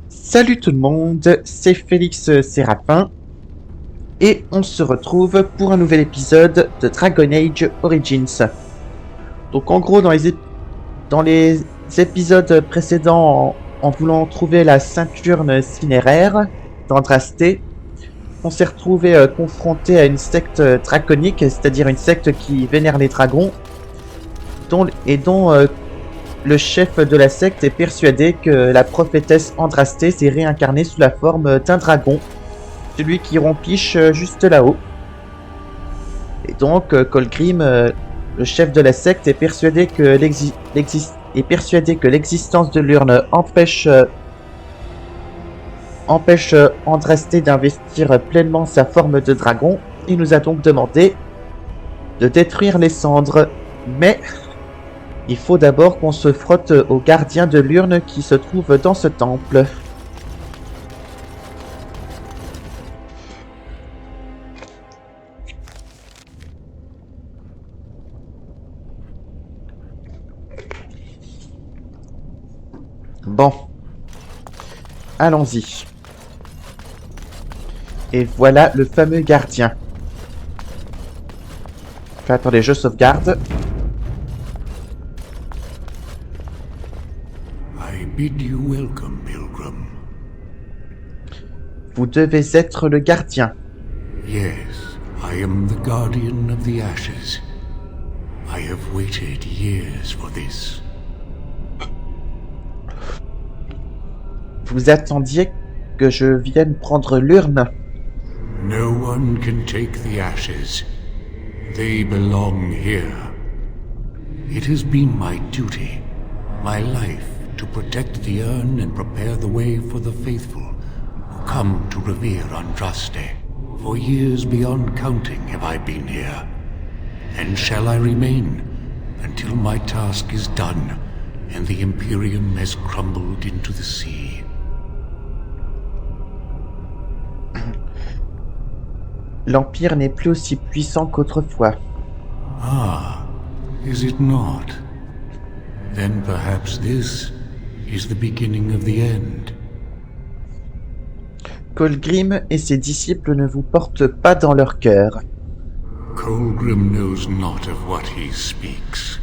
Salut tout le monde, c'est Félix Séraphin et on se retrouve pour un nouvel épisode de Dragon Age Origins. Donc en gros dans les épisodes précédents, en voulant trouver la ceinture cinéraire d'Andrasté, on s'est retrouvé confronté à une secte draconique, c'est-à-dire une secte qui vénère les dragons, dont le chef de la secte est persuadé que la prophétesse Andrasté s'est réincarnée sous la forme d'un dragon, celui qui rompiche juste là-haut. Et donc, Colgrim, le chef de la secte, est persuadé que l'existence de l'urne empêche Andrasté d'investir pleinement sa forme de dragon. Il nous a donc demandé de détruire les cendres. Mais il faut d'abord qu'on se frotte au gardien de l'urne qui se trouve dans ce temple. Bon. Allons-y. Et voilà le fameux gardien. Attendez, je sauvegarde. I bid you welcome, Pilgrim. Vous devez être le gardien. Yes, I am the guardian of the ashes. I have waited years for this. Vous attendiez que je vienne prendre l'urne? No one can take the ashes. They belong here. It has been my duty, my life, to protect the urn and prepare the way for the faithful who come to revere Andraste. For years beyond counting have I been here, and shall I remain until my task is done and the Imperium has crumbled into the sea. L'Empire n'est plus aussi puissant qu'autrefois. Ah, is it not? Then perhaps this is the beginning of the end. Colgrim et ses disciples ne vous portent pas dans leur cœur. Colgrim knows not of what he speaks.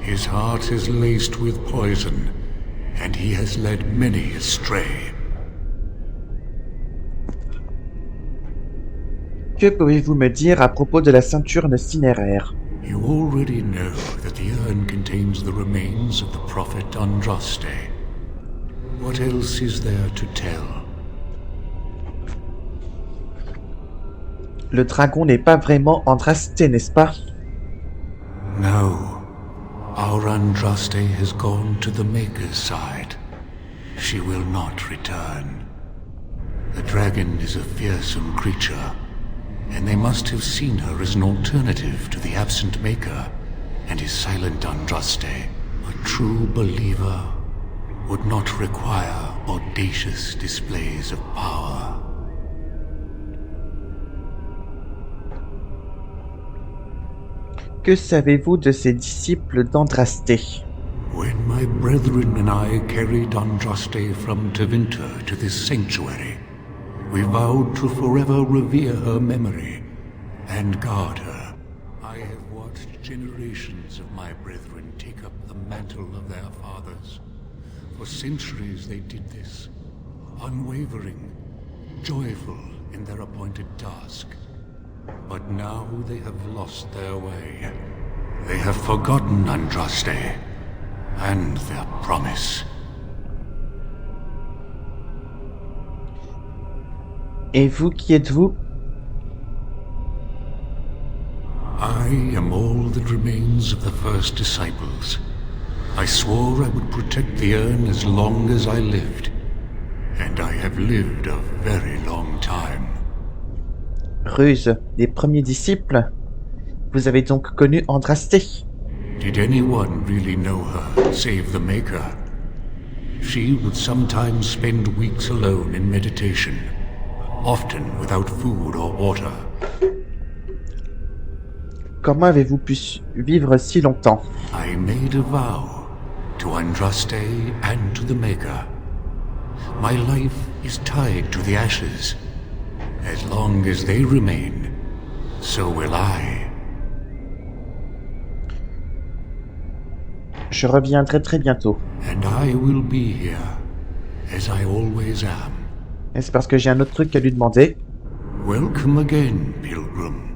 His heart is laced with poison, and he has led many astray. Que pouvez-vous me dire à propos de la ceinture cinéraire? You already know that the urn contains the remains of the prophet Andraste. What else is there to tell? Le dragon n'est pas vraiment Andrasté, n'est-ce pas? No. Our Andraste has gone to the Maker's side. She will not return. The dragon is a fearsome creature, and they must have seen her as an alternative to the absent Maker and his silent Andraste. A true believer would not require audacious displays of power. Que savez-vous de ces disciples d'Andrasté? When my brethren and I carried Andraste from Tevinter to this sanctuary, we vowed to forever revere her memory and guard her. I have watched generations of my brethren take up the mantle of their fathers. For centuries they did this, unwavering, joyful in their appointed task. But now they have lost their way. They have forgotten Andraste and their promise. Et vous, qui êtes-vous? I am all that remains of the first disciples. I swore I would protect the urn as long as I lived, and I have lived a very long time. Ruse, des premiers disciples? Vous avez donc connu Andrasté? Did anyone really know her, save the Maker? She would sometimes spend weeks alone in meditation, often without food or water. Comment avez-vous pu vivre si longtemps? I made a vow to Andraste and to the Maker. My life is tied to the ashes. As long as they remain, so will I. Je reviendrai très bientôt. And I will be here, as I always am. Et c'est parce que j'ai un autre truc à lui demander. Welcome again, Pilgrim.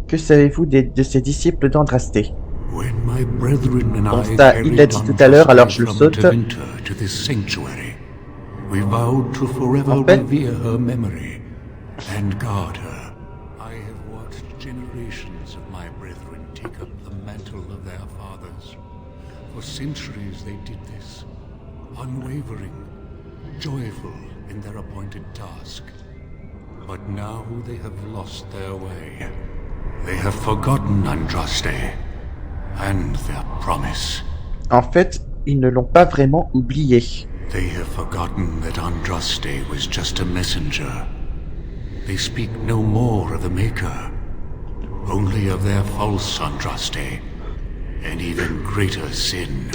Que savez-vous de ses disciples d'Andraste? When my brethren and Bon, I ça, il l'a dit tout à l'heure, alors je le saute. To this sanctuary, we vowed to forever En fait, revere her memory and guard her. I have watched generations of my brethren take up the mantle of their fathers. For centuries they did this, unwavering, joyful in their appointed task. But now they have lost their way. They have forgotten Andraste and their promise. en fait, ils ne l'ont pas vraiment oublié. They have forgotten that Andraste was just a messenger. They speak no more of the Maker, only of their false Andraste, and even greater sin.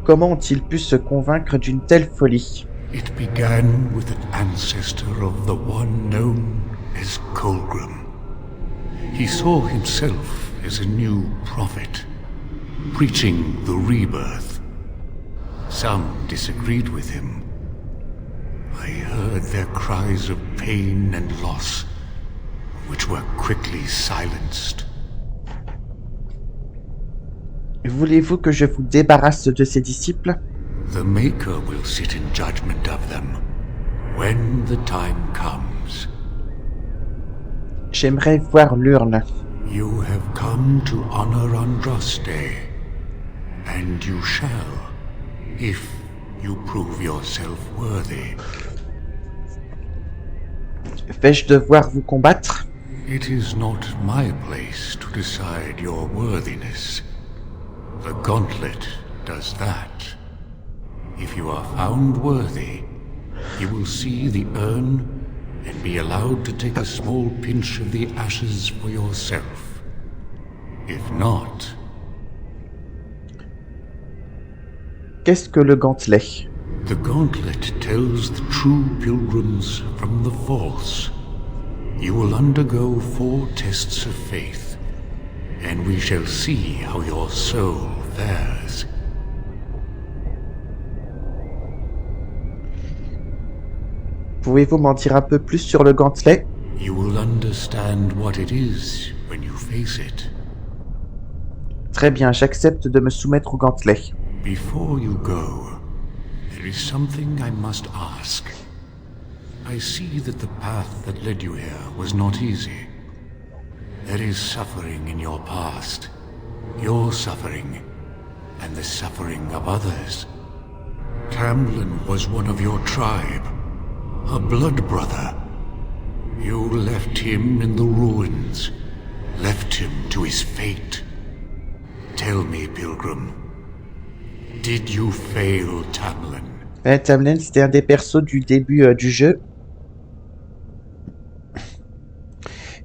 Comment ont-ils pu se convaincre d'une telle folie? It began with an ancestor of the one known as Colgrim. He saw himself as a new prophet, preaching the rebirth. Some disagreed with him. I heard their cries of pain and loss, which were quickly silenced. Voulez-vous que je vous débarrasse de ses disciples? The Maker will sit in judgment of them when the time comes. J'aimerais voir l'urne. You have come to honor Andraste, and you shall, if you prove yourself worthy. Vais-je devoir vous combattre? It is not my place to decide your worthiness. The gauntlet does that. If you are found worthy, you will see the urn and be allowed to take a small pinch of the ashes for yourself. If not... Qu'est-ce que le gantelet? The gauntlet tells the true pilgrims from the false. You will undergo 4 tests of faith, and we shall see how your soul fares. Pouvez-vous m'en dire un peu plus sur le gantelet? You will understand what it is when you face it. Très bien, j'accepte de me soumettre au gantelet. Before you go, there is something I must ask. I see that the path that led you here was not easy. There is suffering in your past, your suffering, and the suffering of others. Tamlin was one of your tribe, a blood brother. You left him in the ruins, left him to his fate. Tell me, Pilgrim, did you fail Tamlin? Tamlin, c'était un des persos du début du jeu.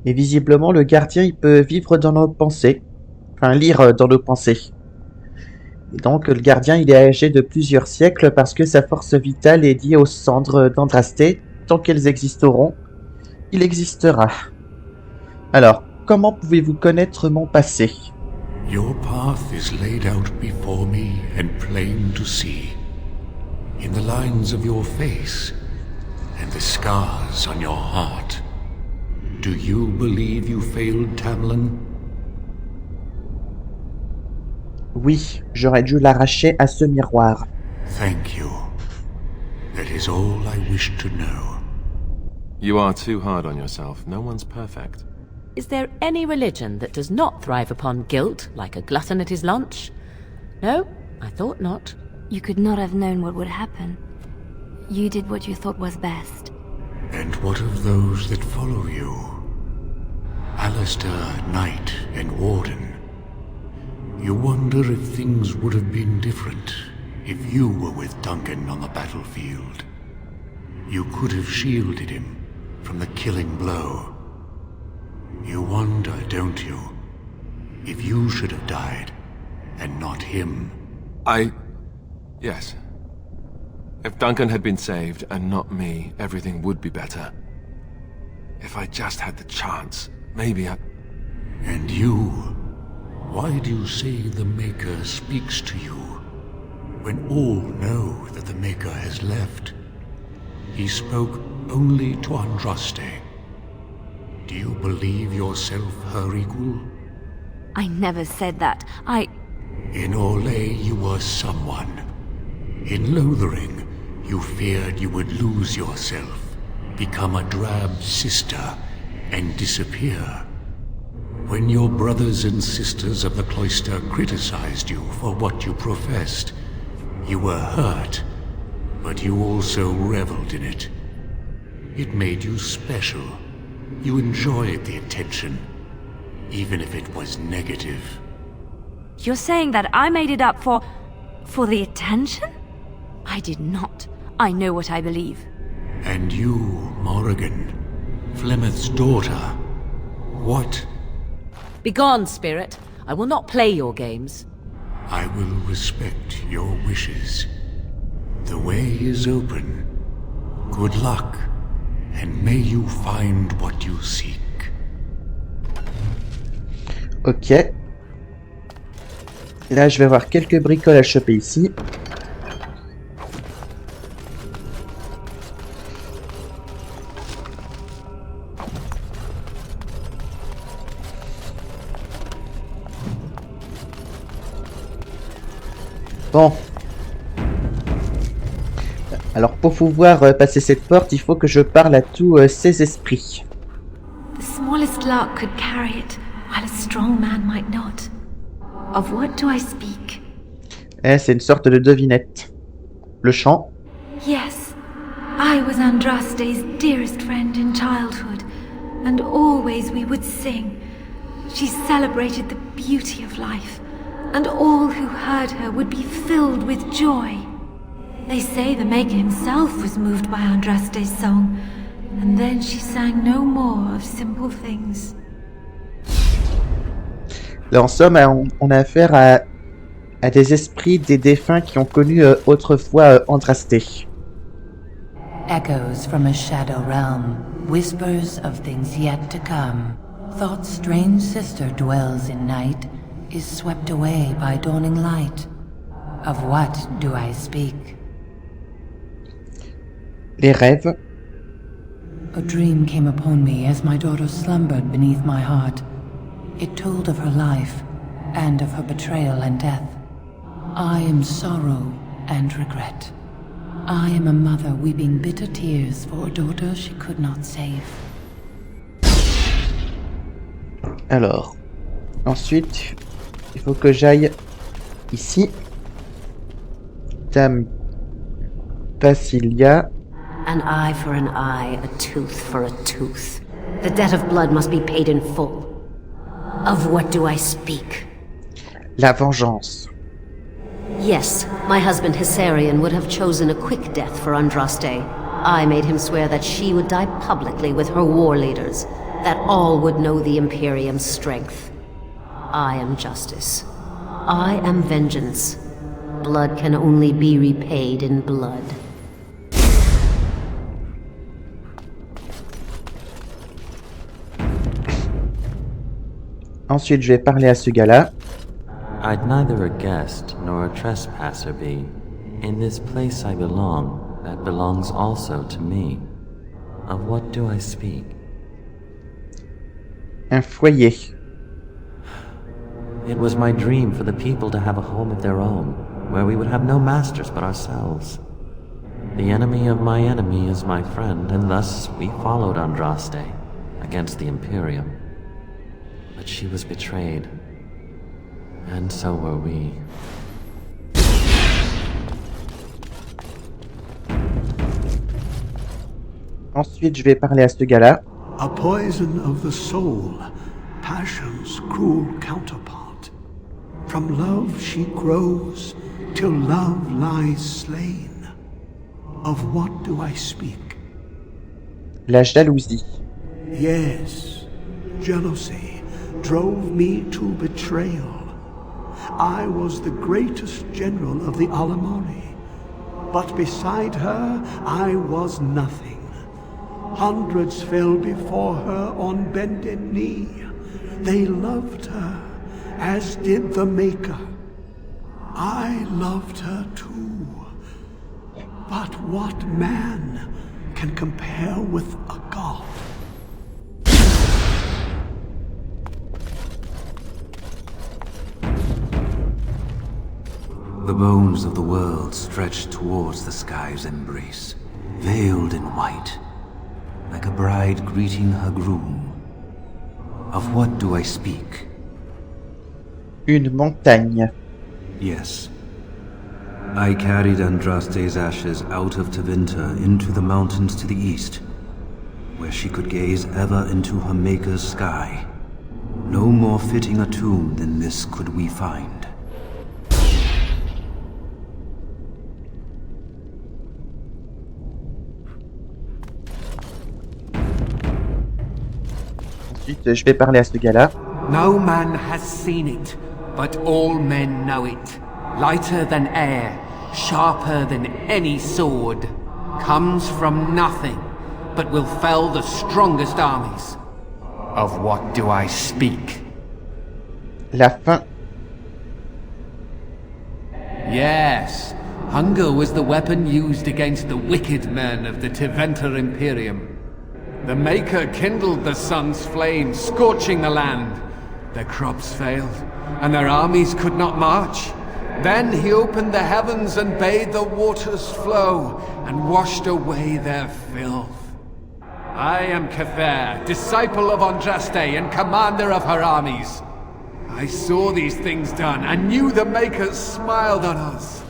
Et visiblement, le gardien, il peut vivre dans nos pensées. Enfin, lire dans nos pensées. Et donc, le gardien, il est âgé de plusieurs siècles parce que sa force vitale est liée aux cendres d'Andraste. Tant qu'elles existeront, il existera. Alors, comment pouvez-vous connaître mon passé? Your path is laid out before me and plain to see. In the lines of your face and the scars on your heart. Do you believe you failed Tamlin? Oui, j'aurais dû l'arracher à ce miroir. Thank you. That is all I wish to know. You are too hard on yourself. No one's perfect. Is there any religion that does not thrive upon guilt, like a glutton at his lunch? No, I thought not. You could not have known what would happen. You did what you thought was best. And what of those that follow you? Alistair, Knight, and Warden. You wonder if things would have been different if you were with Duncan on the battlefield. You could have shielded him from the killing blow. You wonder, don't you? if you should have died, and not him. Yes. If Duncan had been saved, and not me, everything would be better. If I just had the chance, maybe I... And you? Why do you say the Maker speaks to you, when all know that the Maker has left? He spoke only to Andraste. Do you believe yourself her equal? I never said that. In Orlais you were someone. In Lothering, you feared you would lose yourself, become a drab sister, and disappear. When your brothers and sisters of the cloister criticized you for what you professed, you were hurt, but you also reveled in it. It made you special. You enjoyed the attention, even if it was negative. You're saying that I made it up for the attention? I did not. I know what I believe. And you, Morrigan, Flemeth's daughter, what? Begone, spirit. I will not play your games. I will respect your wishes. The way is open. Good luck, and may you find what you seek. Ok. Là, je vais avoir quelques bricoles à choper ici. Bon. Alors, pour pouvoir passer cette porte, il faut que je parle à tous ces esprits. The smallest lark could carry it, while a strong man might not. Of what do I speak? C'est une sorte de devinette. Le chant. Yes, I was Andraste's dearest friend in childhood, and always we would sing. She celebrated the beauty of life, and all who heard her would be filled with joy. They say the Maker himself was moved by Andraste's song, and then she sang no more of simple things. Là, en somme, on a affaire à des esprits des défunts qui ont connu autrefois Andraste. Echoes from a shadow realm, whispers of things yet to come. Thought's strange sister dwells in night, is swept away by dawning light. Of what do I speak? Les rêves. A dream came upon me as my daughter slumbered beneath my heart. It told of her life, and of her betrayal and death. I am sorrow and regret. I am a mother weeping bitter tears for a daughter she could not save. Alors, ensuite, il faut que j'aille ici. Dame Basilia. An eye for an eye, a tooth for a tooth. The debt of blood must be paid in full. Of what do I speak? La vengeance. Yes, my husband Hissarion would have chosen a quick death for Andraste. I made him swear that she would die publicly with her war leaders, that all would know the Imperium's strength. I am justice. I am vengeance. Blood can only be repaid in blood. Ensuite, je vais parler à ce gars-là. I'd neither a guest nor a trespasser be. In this place I belong, that belongs also to me. Of what do I speak? Un foyer. It was my dream for the people to have a home of their own, where we would have no masters but ourselves. The enemy of my enemy is my friend, and thus we followed Andraste against the Imperium. But she was betrayed, and so were we. Ensuite, je vais parler à ce gars-là. A poison of the soul, passion's cruel counterpart. From love she grows, till love lies slain. Of what do I speak? La jalousie. Yes, jealousy, drove me to betrayal. I was the greatest general of the Alamari, but beside her I was nothing. Hundreds fell before her on bended knee. They loved her, as did the Maker. I loved her too. But what man can compare with a god? The bones of the world stretched towards the sky's embrace, veiled in white, like a bride greeting her groom. Of what do I speak? Une montagne. Yes. I carried Andraste's ashes out of Tevinter into the mountains to the east, where she could gaze ever into her Maker's sky. No more fitting a tomb than this could we find. Ensuite, je vais parler à ce gars-là. No man has seen it, but all men know it. Lighter than air, sharper than any sword. Comes from nothing, but will fell the strongest armies. Of what do I speak? La fin. Yes, hunger was the weapon used against the wicked men of the Tevinter Imperium. The Maker kindled the sun's flame, scorching the land. Their crops failed, and their armies could not march. Then he opened the heavens and bade the waters flow, and washed away their filth. I am Cather, disciple of Andraste and commander of her armies. I saw these things done, and knew the Makers smiled on us.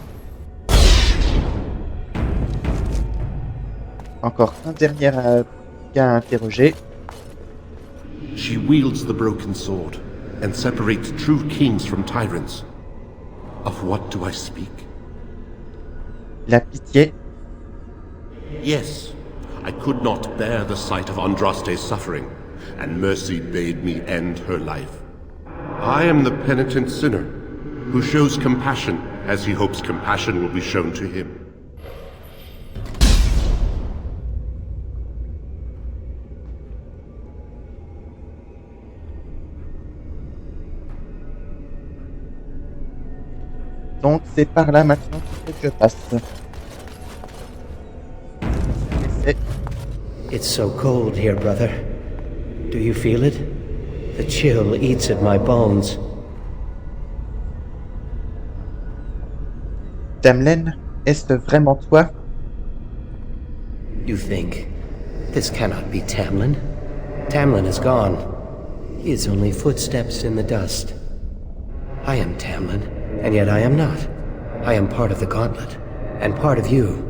Encore un dernier gars à interroger. She wields the broken sword and separates true kings from tyrants. Of what do I speak? La pitié. Yes, I could not bear the sight of Andraste's suffering, and mercy bade me end her life. I am the penitent sinner, who shows compassion as he hopes compassion will be shown to him. Donc c'est par là maintenant que je passe. It's so cold here, brother. Do you feel it? The chill eats at my bones. Tamlin, est-ce vraiment toi? You think? This cannot be Tamlin. Tamlin is gone. He is only footsteps in the dust. I am Tamlin, and yet I am not. I am part of the gauntlet, and part of you.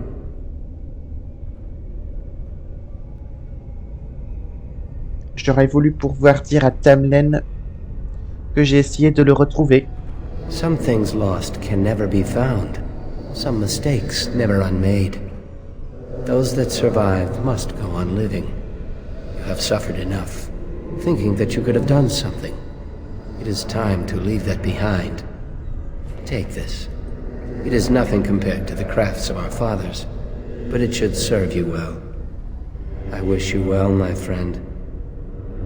J'aurais voulu pouvoir dire à Tamlin que j'ai essayé de le retrouver. Some things lost can never be found. Some mistakes never unmade. Those that survive must go on living. You have suffered enough, thinking that you could have done something. It is time to leave that behind. Take this. It is nothing compared to the crafts of our fathers, but it should serve you well. I wish you well, my friend.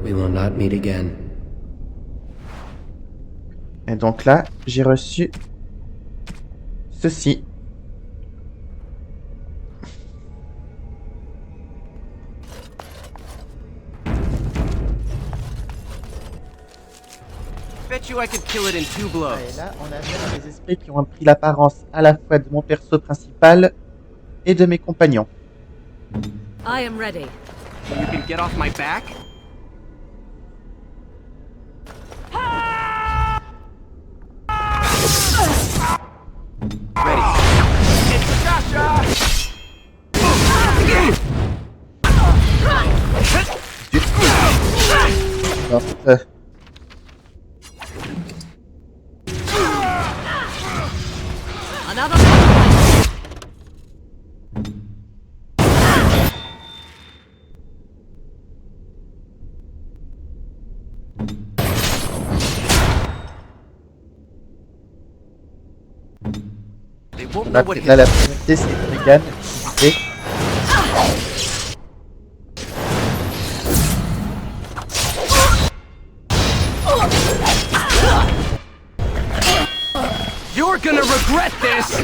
We will not meet again. Et donc là, j'ai reçu ceci. Bet you I could kill it in 2 blows. Et là, on a des esprits qui ont pris l'apparence à la fois de mon perso principal et de mes compagnons. I am ready. You can get off my back? Ready. It's gotcha! Alors, won't Là, know what hit là la him. priorité c'est Regan. Et You're gonna regret this!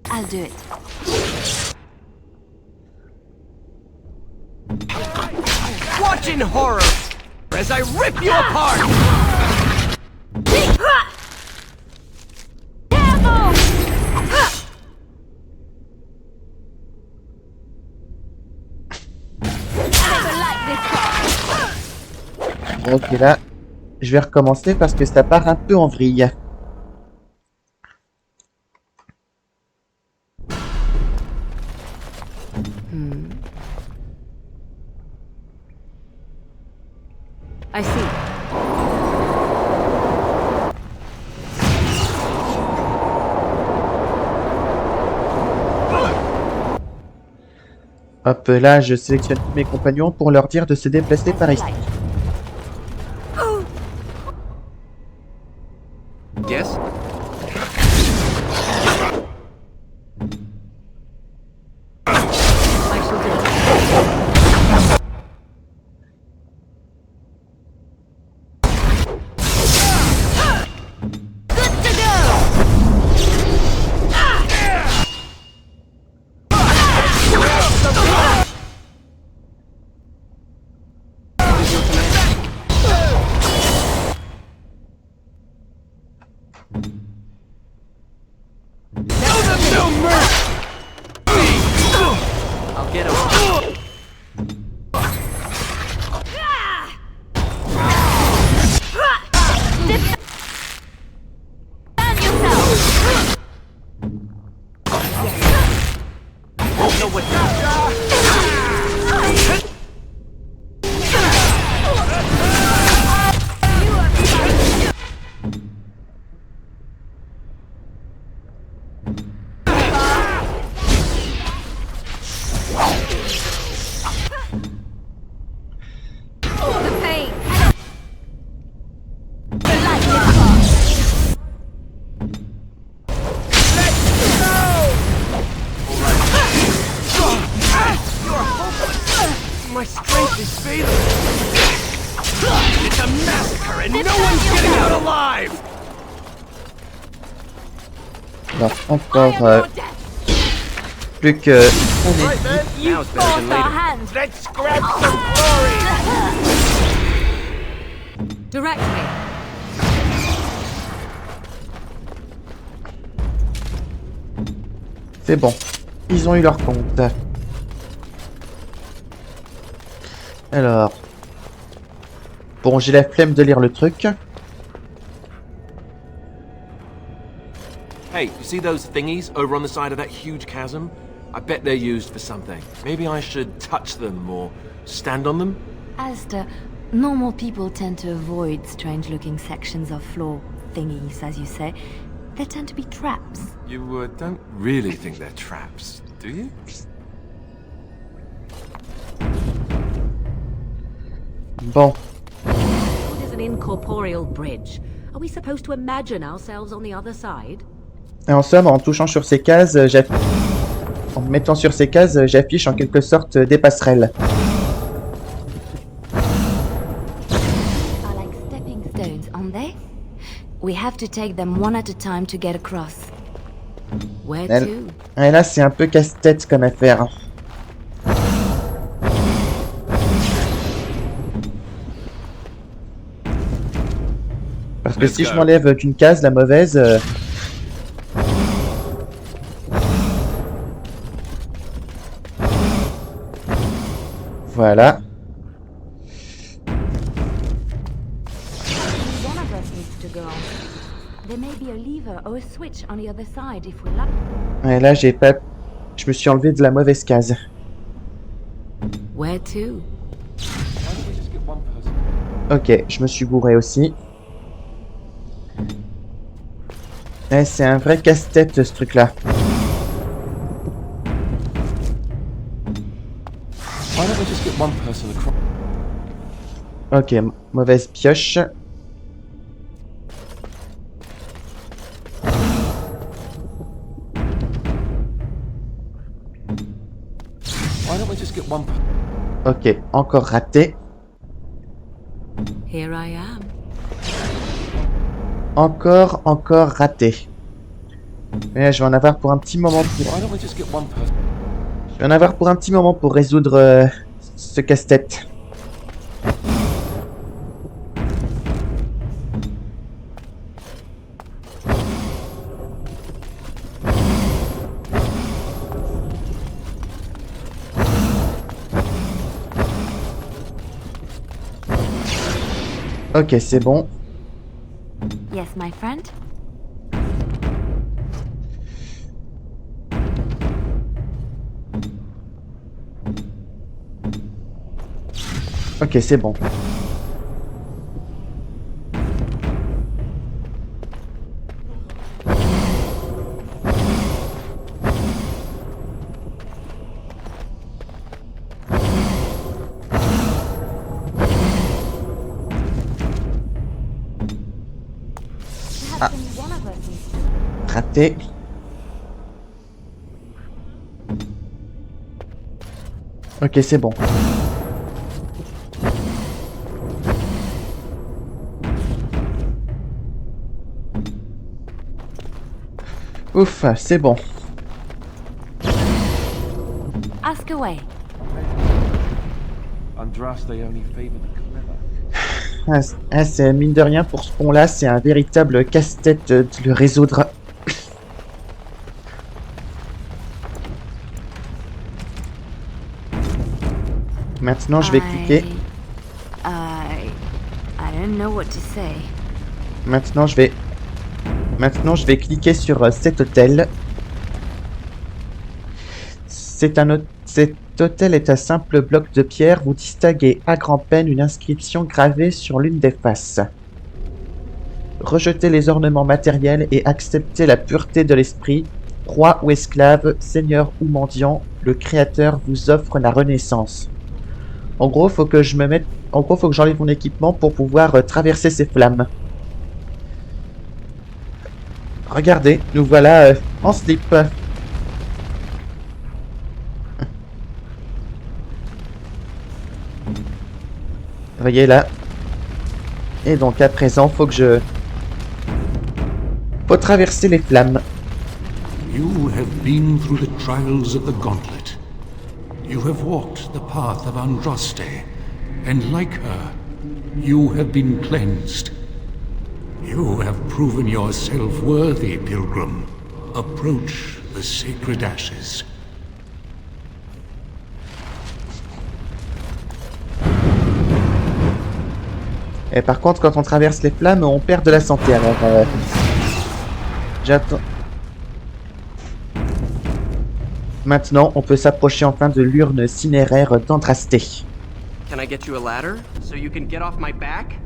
I'll do it. Watch in horror as I rip you apart! ok, là, je vais recommencer parce que ça part un peu en vrille. I see. Hop, là, je sélectionne tous mes compagnons pour leur dire de se déplacer par ici. Yes? I shall do it. I'll get him. Know what The pain. My strength is failing. It's a massacre and no one's getting out alive! Alors, encore plus que... Right, man? Now it's better than later. Let's grab some glory! Direct me. C'est bon. Ils ont eu leur compte. Alors... Bon, j'ai la flemme de lire le truc. Hey, you see those thingies over on the side of that huge chasm? I bet they're used for something. Maybe I should touch them or stand on them? Alistair, normal people tend to avoid strange-looking sections of floor thingies, as you say. They tend to be traps. You don't really think they're traps, do you? Bon. What is an incorporeal bridge? Are we supposed to imagine ourselves on the other side? Et en somme, en touchant sur ces cases, en mettant sur ces cases, j'affiche en quelque sorte des passerelles. Are like stepping stones, aren't they? We have to take them one at a time to get across. Where to? Et là, c'est un peu casse-tête comme affaire. Parce que si je m'enlève d'une case, la mauvaise... Voilà. One of us needs to go on. There may be a lever or a switch on the other side if we like. Et là, j'ai pas... Je me suis enlevé de la mauvaise case. Where to? Ok, je me suis bourré aussi. Eh, c'est un vrai casse-tête ce truc-là. Why don't we just get one person across? Ok, mauvaise pioche. Why don't we just get one? Ok, encore raté. Here I am. Encore raté. Mais je vais en avoir pour un petit moment pour... Why don't we just get one person? Je vais en avoir pour un petit moment pour résoudre ce casse-tête. Ok, c'est bon. Yes, my friend? Ok, c'est bon. Ah. Raté. Ok, c'est bon. Ouf, c'est bon. Ask away. Andraste only favored the clever. C'est mine de rien pour ce pont-là, c'est un véritable casse-tête de le résoudre. Maintenant, je vais cliquer. I don't know what to say. Maintenant, je vais cliquer sur cet hôtel. Cet hôtel est un simple bloc de pierre. Vous distinguez à grand-peine une inscription gravée sur l'une des faces. Rejetez les ornements matériels et acceptez la pureté de l'esprit. Roi ou esclave, seigneur ou mendiant, le Créateur vous offre la renaissance. En gros, faut que j'enlève mon équipement pour pouvoir traverser ces flammes. Regardez, nous voilà en slip. Voyez là. Et donc à présent, faut traverser les flammes. You have been through the trials of the gauntlet. You have walked the path of Andraste, and like her, you have been cleansed. You have proven yourself worthy, pilgrim. Approach the sacred ashes. Et par contre, quand on traverse les flammes, on perd de la santé. Alors, j'attends. Maintenant, on peut s'approcher enfin de l'urne cinéraire d'Andraste. Can I get you a ladder so you can get off my back?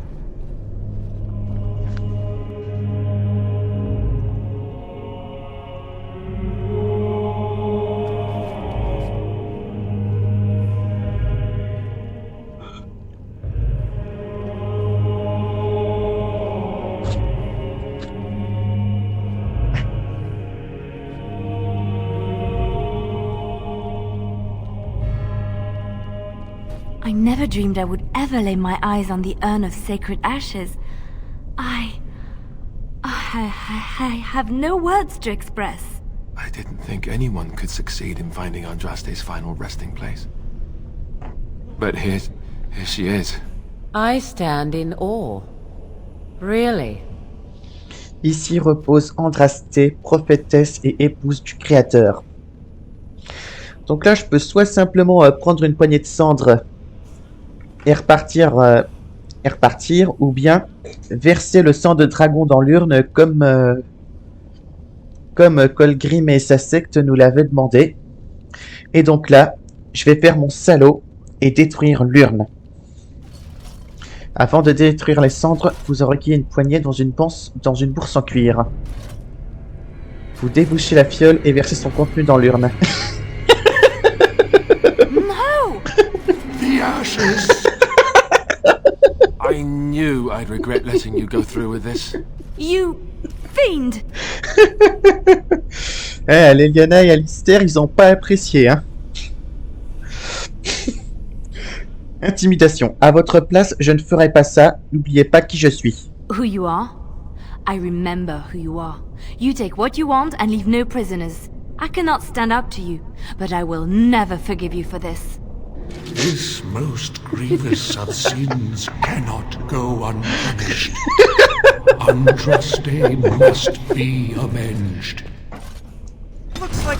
I never dreamed I would ever lay my eyes on the urn of sacred ashes. I have no words to express. I didn't think anyone could succeed in finding Andraste's final resting place. But here she is. I stand in awe. Really? Ici repose Andraste, prophétesse et épouse du Créateur. Donc là, je peux soit simplement prendre une poignée de cendres et repartir, ou bien verser le sang de dragon dans l'urne comme Colgrim et sa secte nous l'avaient demandé. Et donc là, je vais faire mon salaud et détruire l'urne. Avant de détruire les cendres, vous enroquillez une poignée dans une bourse en cuir. Vous débouchez la fiole et versez son contenu dans l'urne. No! justice. I knew I'd regret letting you go through with this. You fiend! Leliana et Alistair, ils ont pas apprécié, hein. Intimidation. À votre place, je ne ferai pas ça. N'oubliez pas qui je suis. Who you are? I remember who you are. You take what you want and leave no prisoners. I cannot stand up to you, but I will never forgive you for this. This most grievous of sins cannot go unpunished. Andraste must be avenged. Looks like...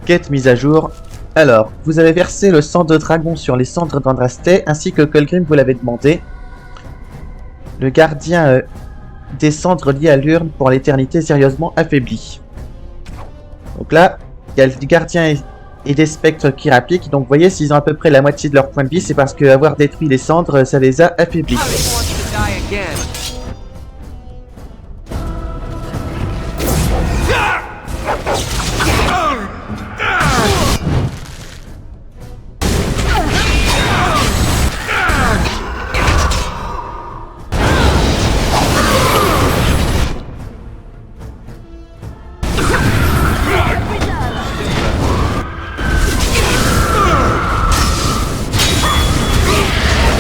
Quête mise à jour. Alors, vous avez versé le sang de dragon sur les cendres d'Andraste, ainsi que Colgrim vous l'avait demandé. Le gardien des cendres liées à l'urne pour l'éternité sérieusement affaibli. Donc là, il y a le gardien et des spectres qui rappliquent. Donc vous voyez, s'ils ont à peu près la moitié de leur point de vie, c'est parce qu'avoir détruit les cendres, ça les a affaiblis.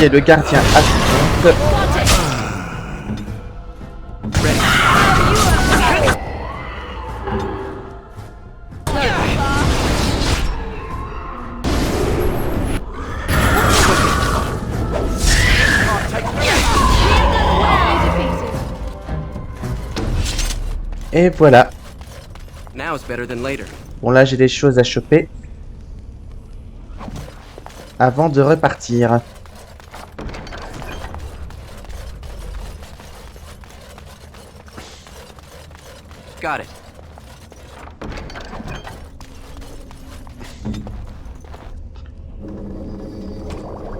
Et le gardien assistant. Et voilà. Bon là j'ai des choses à choper. Avant de repartir. Got it.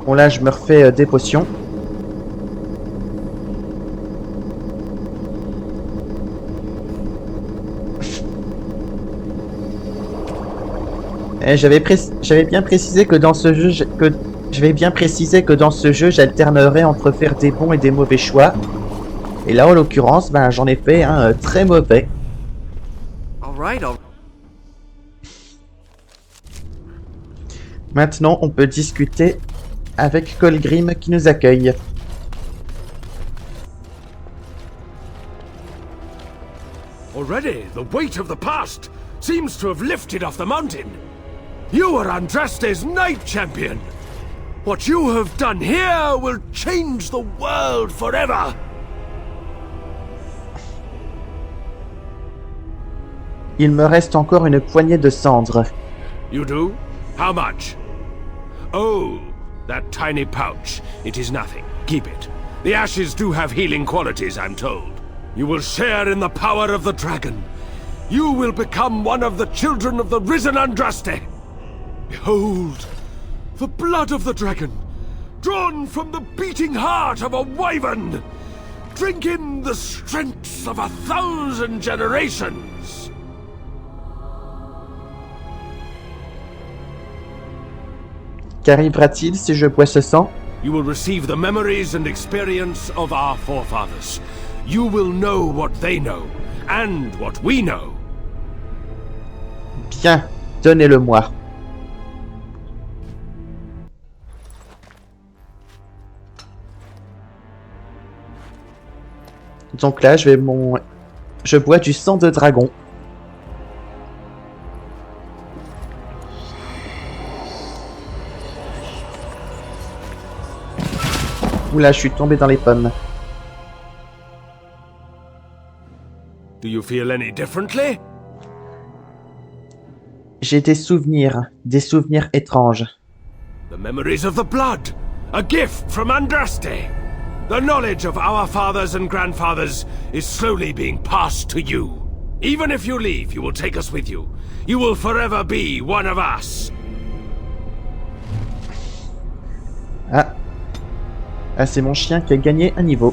Bon là je me refais des potions. J'avais bien précisé que dans ce jeu, j'alternerais entre faire des bons et des mauvais choix. Et là, en l'occurrence, ben, j'en ai fait un très mauvais. Maintenant, on peut discuter avec Colgrim qui nous accueille. Already, the weight of the past seems to have lifted off the mountain. You are Andraste's Knight Champion. What you have done here will change the world forever. Il me reste encore une poignée de cendres. You do? How much? Oh, that tiny pouch. It is nothing. Keep it. The ashes do have healing qualities, I'm told. You will share in the power of the dragon. You will become one of the children of the risen Andraste. Behold, the blood of the dragon, drawn from the beating heart of a wyvern. Drink in the strength of 1,000 generations. Qu'arrivera-t-il si je bois ce sang? You will receive the memories and experience of our forefathers. You will know what they know, and what we know. Bien, donnez-le-moi. Donc là, je bois du sang de dragon. Oula, je suis tombé dans les pommes. Do you feel any differently? J'ai des souvenirs étranges. The memories of the blood, a gift from Andraste. The knowledge of our fathers and grandfathers is slowly being passed to you. Even if you leave, you will take us with you. You will forever be one of us. Ah, c'est mon chien qui a gagné un niveau.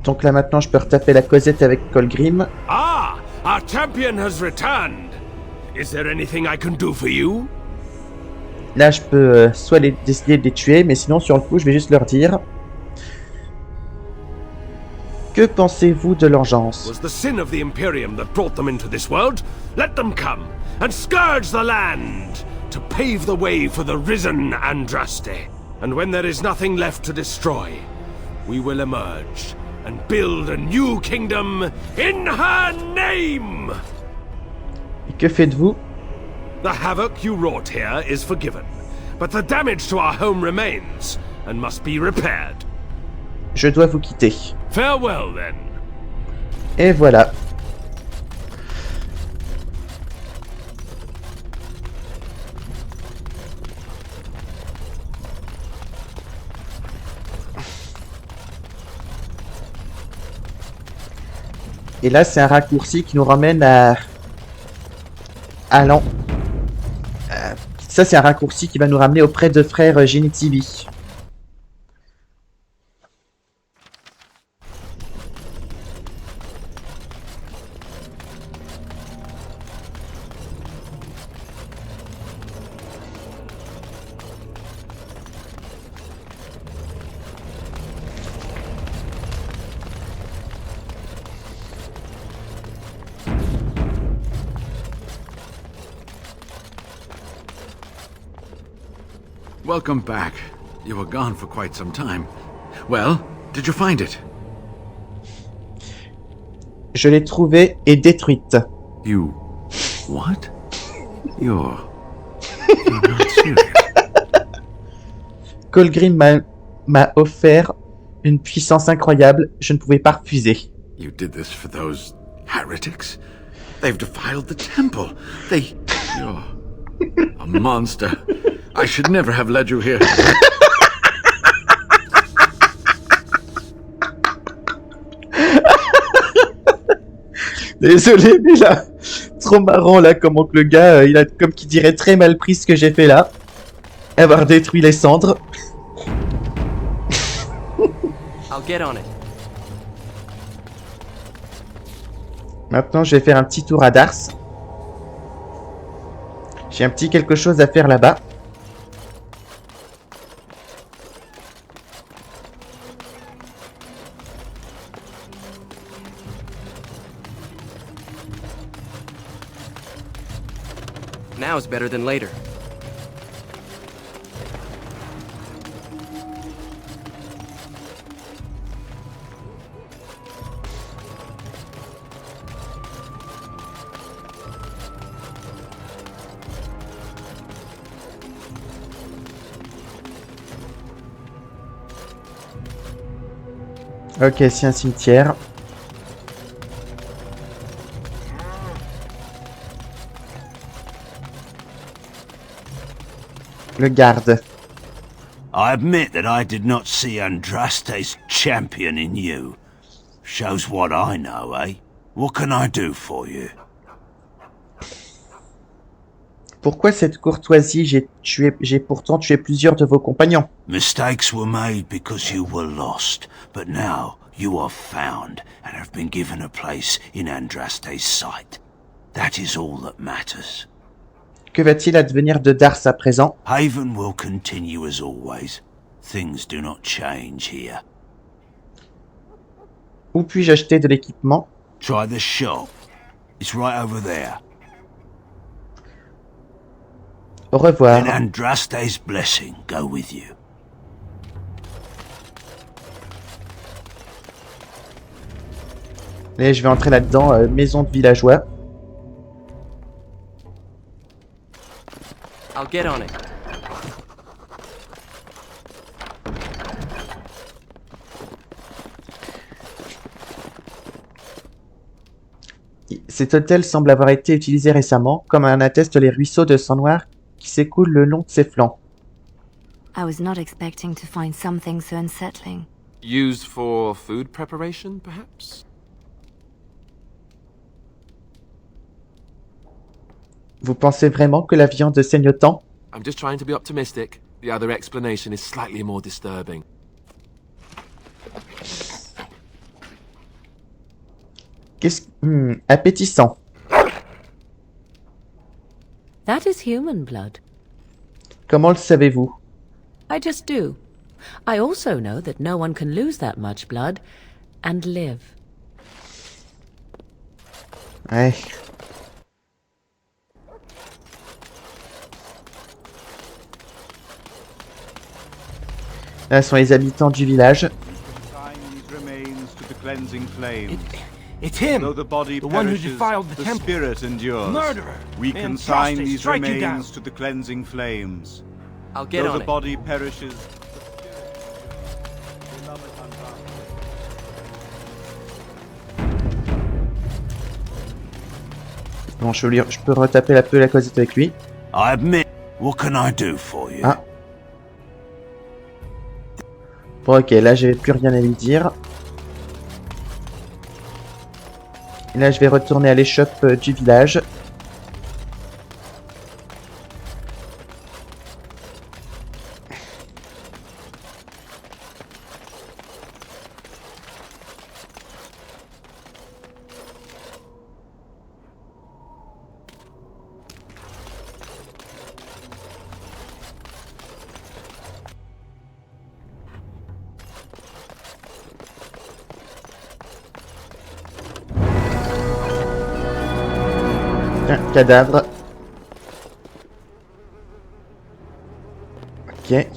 Donc là maintenant, je peux retaper la causette avec Colgrim. Ah! Our champion has returned! Is there anything I can do for you? Là, je peux soit décider de les tuer, mais sinon, sur le coup, je vais juste leur dire... Que pensez-vous de l'engeance? Was the sin of the Imperium that brought them into this world? Let them come, and scourge the land, to pave the way for the risen Andraste. And when there is nothing left to destroy, we will emerge, and build a new kingdom in her name! Et que faites-vous? The havoc you wrought here is forgiven, but the damage to our home remains, and must be repaired. Je dois vous quitter. Farewell, then. Et voilà. Et là, c'est un raccourci qui nous ramène à l'an. Ça, c'est un raccourci qui va nous ramener auprès de frère Genitivi. Welcome back. You were gone for quite some time. Well, did you find it? Je l'ai trouvée et détruite. You... what? You're not serious. Colgrim m'a offert une puissance incroyable. Je ne pouvais pas refuser. You did this for those heretics? They've defiled the temple. You're a monster. I should never have led you here. Désolé, mais là, trop marrant là, comment que le gars, il a comme qui dirait très mal pris ce que j'ai fait là. Avoir détruit les cendres. I'll get on it. Maintenant, je vais faire un petit tour à Dars. J'ai un petit quelque chose à faire là-bas. Now's better than later. Ok, c'est un cimetière. Le garde. I admit that I did not see Andraste's champion in you. Shows what I know, eh? What can I do for you? Pourquoi cette courtoisie? J'ai pourtant tué plusieurs de vos compagnons. Mistakes were made because you were lost, but now you are found and have been given a place in Andraste's sight. That is all that matters. Que va-t-il advenir de Dars à présent? Haven will continue as always. Things do not change here. Où puis-je acheter de l'équipement? Try the shop. It's right over there. Au revoir. And Andraste's blessing go with you. Et je vais entrer là-dedans, maison de villageois. I'll get on it. Cet hôtel semble avoir été utilisé récemment, comme en attestent les ruisseaux de sang noir qui s'écoulent le long de ses flancs. I was not expecting to find something so unsettling. Used for food preparation, perhaps? Vous pensez vraiment que la viande saigne autant? I'm just trying to be optimistic. The other explanation is slightly more disturbing. Appétissant. That is human blood. Comment le savez-vous? I just do. I also know that no one can lose that much blood and live. Ouais. Là sont les habitants du village. It's him, Though the body the one who perishes, defiled the the temple. spirit endures. Murderer! We May consign Andraste these strike you down. remains to the cleansing flames. I'll get Though on the it. body perishes, Bon, je peux retaper un peu la causette avec lui. I admit, what can I do for you? Ah. Bon, ok, là, j'avais plus rien à lui dire. Et là, je vais retourner à l'échoppe du village. Un cadavre. Ok.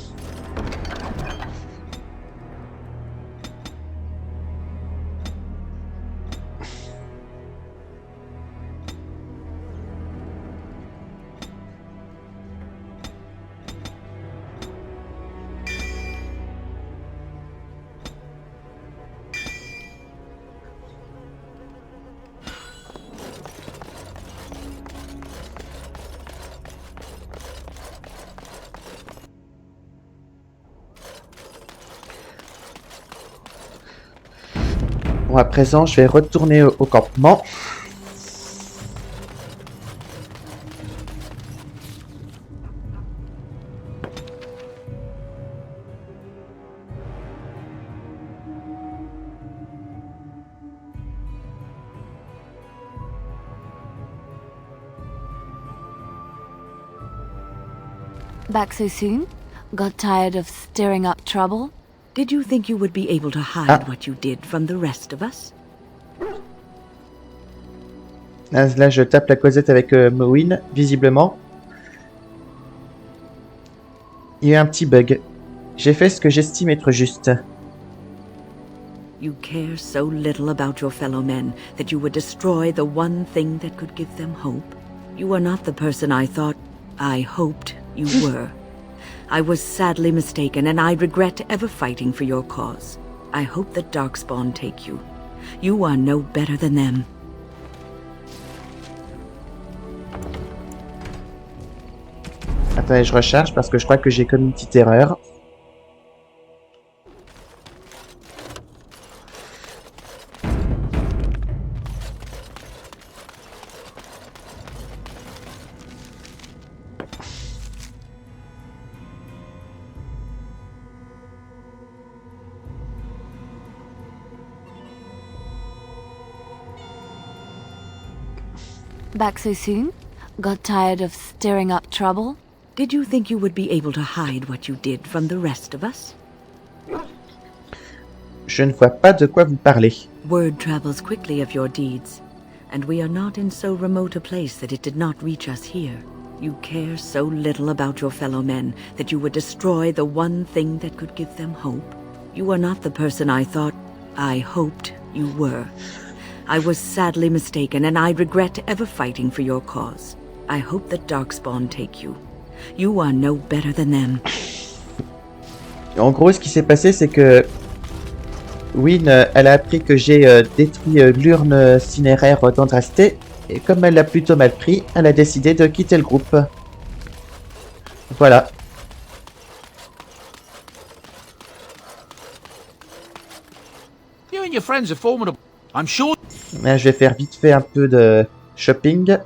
Bon, à présent, je vais retourner au campement. Back so soon? Got tired of stirring up trouble? Did you think you would be able to hide what you did from the rest of us? Là, je tape la causette avec Mowin, visiblement. Il y a un petit bug. J'ai fait ce que j'estime être juste. You care so little about your fellow men that you would destroy the one thing that could give them hope. You are not the person I thought, I hoped you were. I was sadly mistaken, and I regret ever fighting for your cause. I hope that Darkspawn take you. You are no better than them. Attendez, je recharge parce que je crois que j'ai commis une petite erreur. Back so soon? Got tired of stirring up trouble? Did you think you would be able to hide what you did from the rest of us? Je ne vois pas de quoi vous parlez. Word travels quickly of your deeds, and we are not in so remote a place that it did not reach us here. You care so little about your fellow men that you would destroy the one thing that could give them hope. You are not the person I thought, I hoped you were. I was sadly mistaken, and I regret ever fighting for your cause. I hope that Darkspawn take you. You are no better than them. En gros, ce qui s'est passé, c'est que Wynne, elle a appris que j'ai détruit l'urne cinéraire d'Andraste, et comme elle l'a plutôt mal pris, elle a décidé de quitter le groupe. Voilà. You and your friends are formidable. I'm sure. Là, je vais faire vite fait un peu de shopping.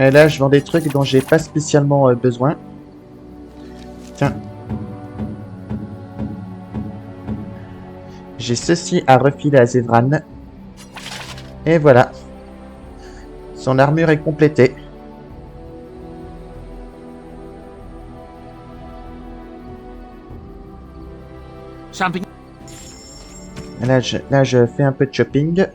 Et là, je vends des trucs dont j'ai pas spécialement besoin. Tiens. J'ai ceci à refiler à Zevran. Et voilà. Son armure est complétée. Là, je fais un peu de shopping.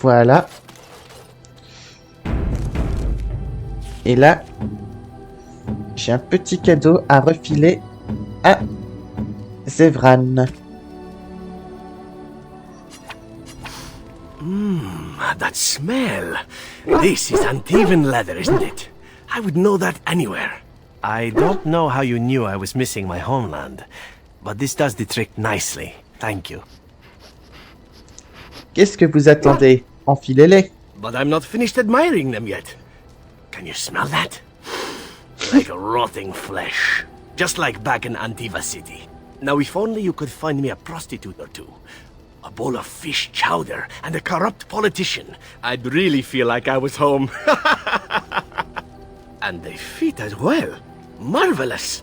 Voilà. Et là, j'ai un petit cadeau à refiler à Zevran. That smell. This is Antivan leather, isn't it? I would know that anywhere. I don't know how you knew I was missing my homeland, but this does the trick nicely. Thank you. Qu'est-ce que vous attendez? Enfilez-les. But I'm not finished admiring them yet. Can you smell that? Like rotting flesh. Just like back in Antiva City. Now if only you could find me a prostitute or two. A bowl of fish chowder and a corrupt politician. I'd really feel like I was home. And they fit as well. Marvelous.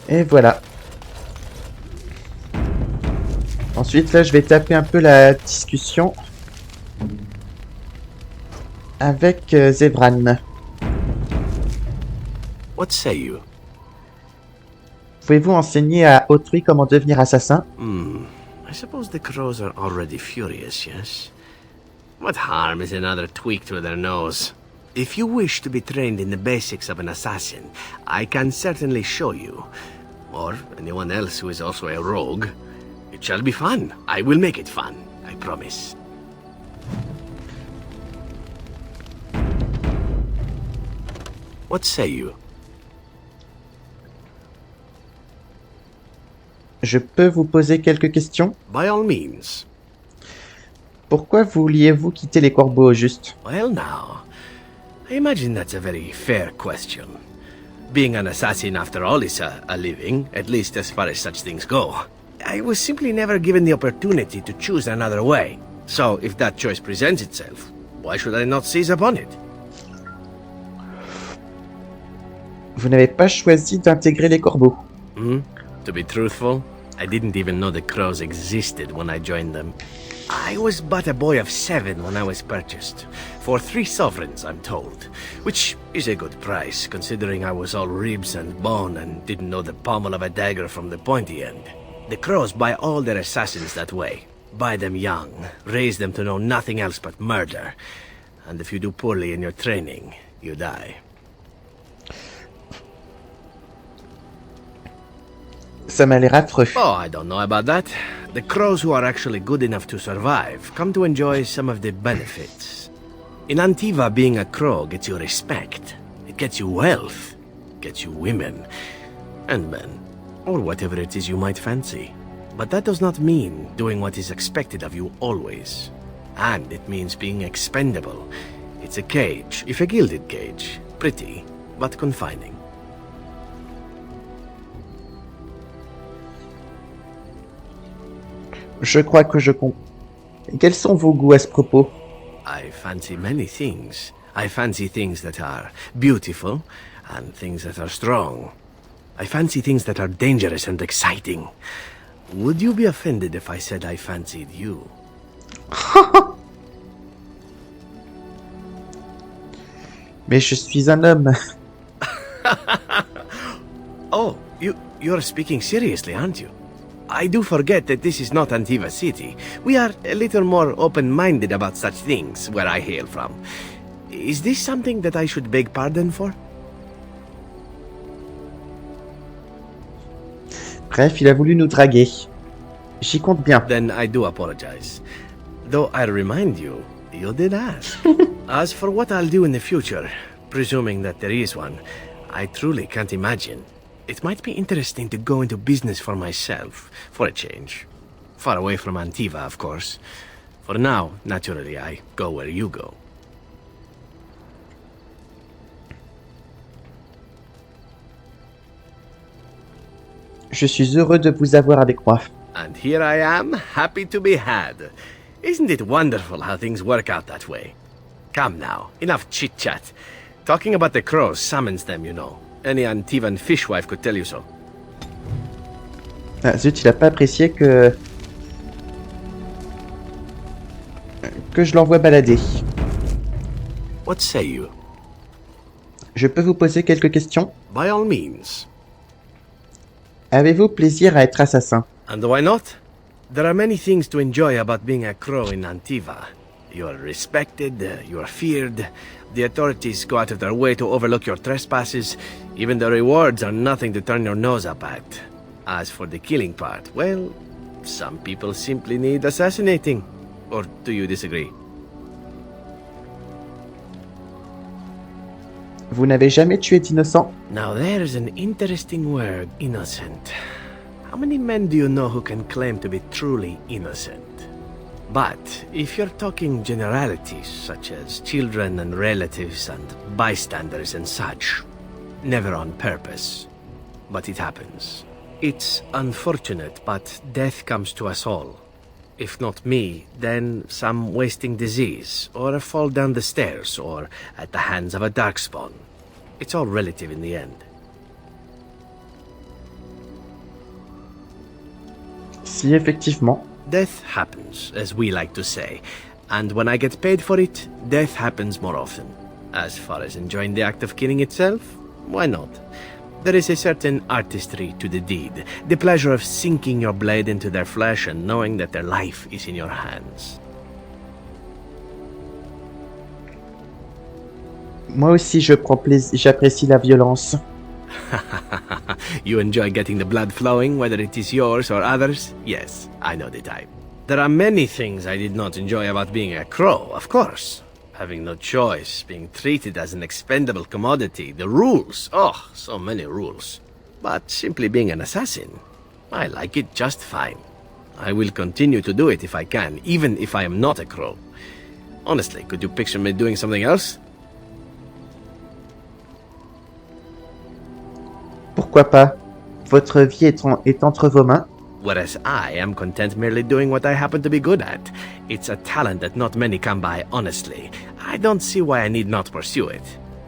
Et voilà. Ensuite, là, je vais taper un peu la discussion avec Zevran. What say you? Pouvez-vous enseigner à autrui comment devenir assassin? I suppose the crows are already furious, yes? What harm is another tweak to their nose? If you wish to be trained in the basics of an assassin, I can certainly show you. Or anyone else who is also a rogue. It shall be fun. I will make it fun. I promise. What say you? Je peux vous poser quelques questions? By all means. Pourquoi vouliez-vous quitter les corbeaux au juste? Well now, I imagine that's a very fair question. Being an assassin, after all, is a living, at least as far as such things go. I was simply never given the opportunity to choose another way. So, if that choice presents itself, why should I not seize upon it? Vous n'avez pas choisi d'intégrer les corbeaux. To be truthful, I didn't even know the crows existed when I joined them. I was but a boy of 7 when I was purchased. For 3 sovereigns, I'm told. Which is a good price, considering I was all ribs and bone and didn't know the pommel of a dagger from the pointy end. The crows buy all their assassins that way. Buy them young, raise them to know nothing else but murder. And if you do poorly in your training, you die. Ça m'a l'air affreux. Oh, I don't know about that. The crows who are actually good enough to survive come to enjoy some of the benefits. In Antiva, being a crow gets you respect. It gets you wealth. Gets you women. And men. Or whatever it is you might fancy. But that does not mean doing what is expected of you always. And it means being expendable. It's a cage, if a gilded cage. Pretty, but confining. Je crois que je comprends. Quels sont vos goûts à ce propos? I fancy many things. I fancy things that are beautiful, and things that are strong. I fancy things that are dangerous and exciting. Would you be offended if I said I fancied you? Mais je suis un homme. Oh, you're speaking seriously, aren't you? I do forget that this is not Antiva City. We are a little more open-minded about such things where I hail from. Is this something that I should beg pardon for? Bref, il a voulu nous draguer. J'y compte bien. Then I do apologize. Though I remind you, you did ask. As for what I'll do in the future, presuming that there is one, I truly can't imagine. It might be interesting to go into business for myself, for a change. Far away from Antiva, of course. For now, naturally, I go where you go. Je suis heureux de vous avoir avec moi. And here I am, happy to be had. Isn't it wonderful how things work out that way? Come now, enough chit-chat. Talking about the crows summons them, you know. Any Antivan fishwife could tell you so. Ah, zut, il a pas apprécié que je l'envoie balader. What say you? Je peux vous poser quelques questions? By all means. Avez-vous plaisir à être assassin? And why not? There are many things to enjoy about being a crow in Antiva. You are respected, you are feared, the authorities go out of their way to overlook your trespasses, even the rewards are nothing to turn your nose up at. As for the killing part, well, some people simply need assassinating. Or do you disagree? Vous n'avez jamais tué d'innocent? Now there's an interesting word, innocent. How many men do you know who can claim to be truly innocent? But if you're talking generalities, such as children and relatives and bystanders and such, never on purpose. But it happens. It's unfortunate, but death comes to us all. If not me, then some wasting disease, or a fall down the stairs, or at the hands of a darkspawn. It's all relative in the end. Si, effectivement. Death happens, as we like to say, and when I get paid for it, death happens more often. As far as enjoying the act of killing itself, why not? There is a certain artistry to the deed, the pleasure of sinking your blade into their flesh and knowing that their life is in your hands. Moi aussi, j'apprécie la violence. You enjoy getting the blood flowing, whether it is yours or others? Yes, I know the type. There are many things I did not enjoy about being a crow, of course. Having no choice, being treated as an expendable commodity, the rules, oh, so many rules. But simply being an assassin, I like it just fine. I will continue to do it if I can, even if I am not a crow. Honestly, could you picture me doing something else? Pourquoi pas? Votre vie est entre vos mains. Whereas I am content merely doing what I happen to be good at. It's a talent that not many come by, honestly. I don't see why I need not pursue it.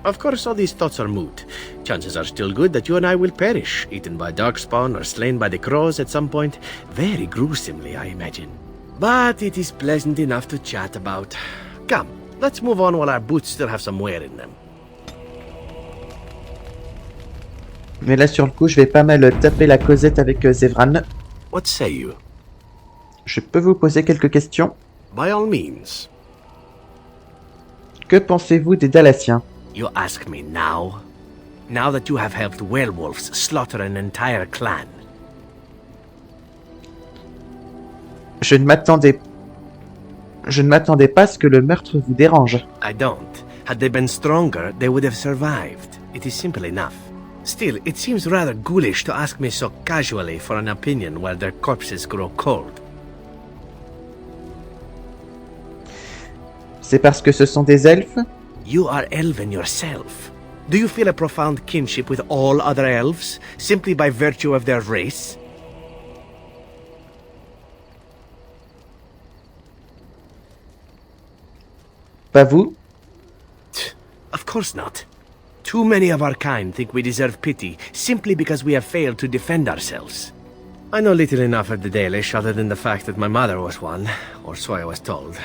Of course, all these thoughts are moot. Chances are still good that you and I will perish, eaten by darkspawn or slain by the crows at some point. Very gruesomely, I imagine. But it is pleasant enough to chat about. Come, let's move on while our boots still have some wear in them. Mais là, sur le coup, je vais pas mal taper la causette avec Zevran. What say you? Je peux vous poser quelques questions? By all means. Que pensez-vous des Dalatiens? You ask me now? Now that you have helped werewolves slaughter an entire clan? Je ne m'attendais pas à ce que le meurtre vous dérange. I don't. Had they been stronger, they would have survived. It is simple enough. Still, it seems rather ghoulish to ask me so casually for an opinion while their corpses grow cold. C'est parce que ce sont des elfes? You are elven yourself. Do you feel a profound kinship with all other elves, simply by virtue of their race? Pas vous? Of course not. Too many of our kind think we deserve pity simply because we have failed to defend ourselves. I know little enough of the Dalish other than the fact that my mother was one, or so I was told.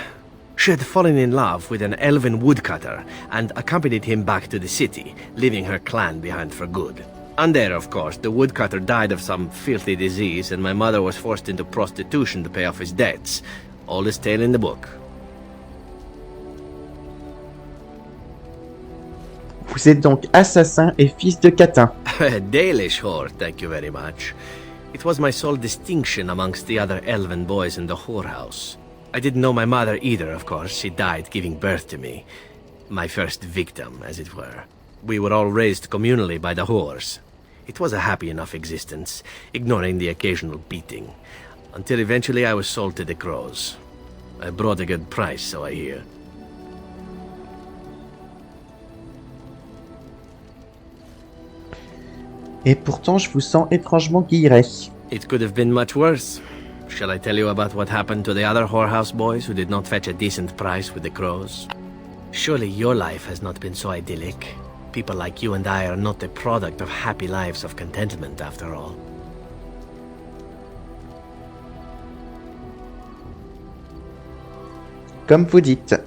She had fallen in love with an elven woodcutter and accompanied him back to the city, leaving her clan behind for good. And there, of course, the woodcutter died of some filthy disease and my mother was forced into prostitution to pay off his debts. Oldest tale in the book. Vous êtes donc assassin et fils de catin. Dalish whore, thank you very much. It was my sole distinction amongst the other elven boys in the whorehouse. I didn't know my mother either, of course. She died giving birth to me. My first victim, as it were. We were all raised communally by the whores. It was a happy enough existence, ignoring the occasional beating. Until eventually I was sold to the crows. I brought a good price, so I hear. Et pourtant, je vous sens étrangement guilleret. It could have been much worse. Shall I tell you about what happened to the other whorehouse boys who did not fetch a decent price with the crows? Surely your life has not been so idyllic. People like you and I are not the product of happy lives of contentment, after all. Comme vous dites.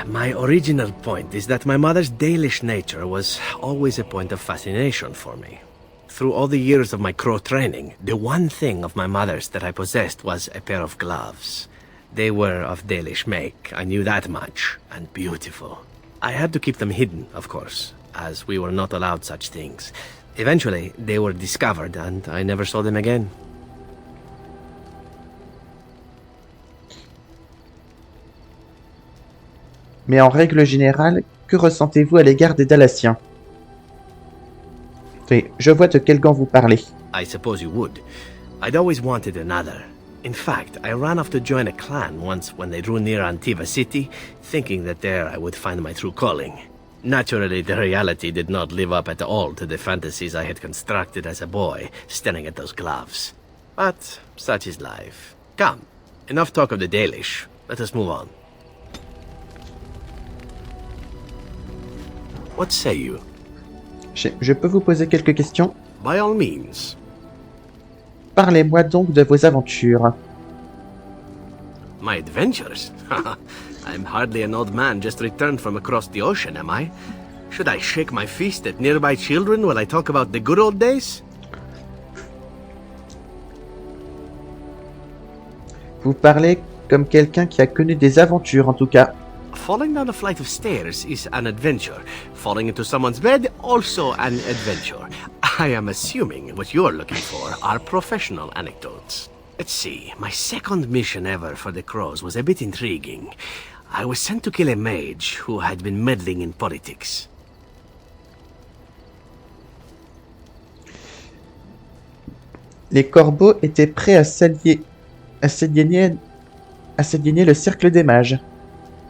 My original point is that my mother's Dalish nature was always a point of fascination for me. Through all the years of my crow training, the one thing of my mother's that I possessed was a pair of gloves. They were of Dalish make, I knew that much, and beautiful. I had to keep them hidden, of course, as we were not allowed such things. Eventually, they were discovered, and I never saw them again. Mais en règle générale, que ressentez-vous à l'égard des Dalatiens? Je vois de quel gant vous parlez. I suppose you would. I'd always wanted another. In fact, I ran off to join a clan once when they drew near Antiva City, thinking that there I would find my true calling. Naturally, the reality did not live up at all to the fantasies I had constructed as a boy, staring at those gloves. But such is life. Come, enough talk of the Dalish. Let us move on. What say you? Je peux vous poser quelques questions? By all means. Parlez-moi donc de vos aventures. My adventures? I'm hardly an old man just returned from across the ocean, am I? Should I shake my fist at nearby children while I talk about the good old days? Vous parlez comme quelqu'un qui a connu des aventures, en tout cas. Falling down a flight of stairs is an adventure. Falling into someone's bed, also an adventure. I am assuming what you're looking for are professional anecdotes. Let's see, my second mission ever for the Crows was a bit intriguing. I was sent to kill a mage who had been meddling in politics. Les corbeaux étaient prêts à s'allier, à s'aliéner le cercle des mages.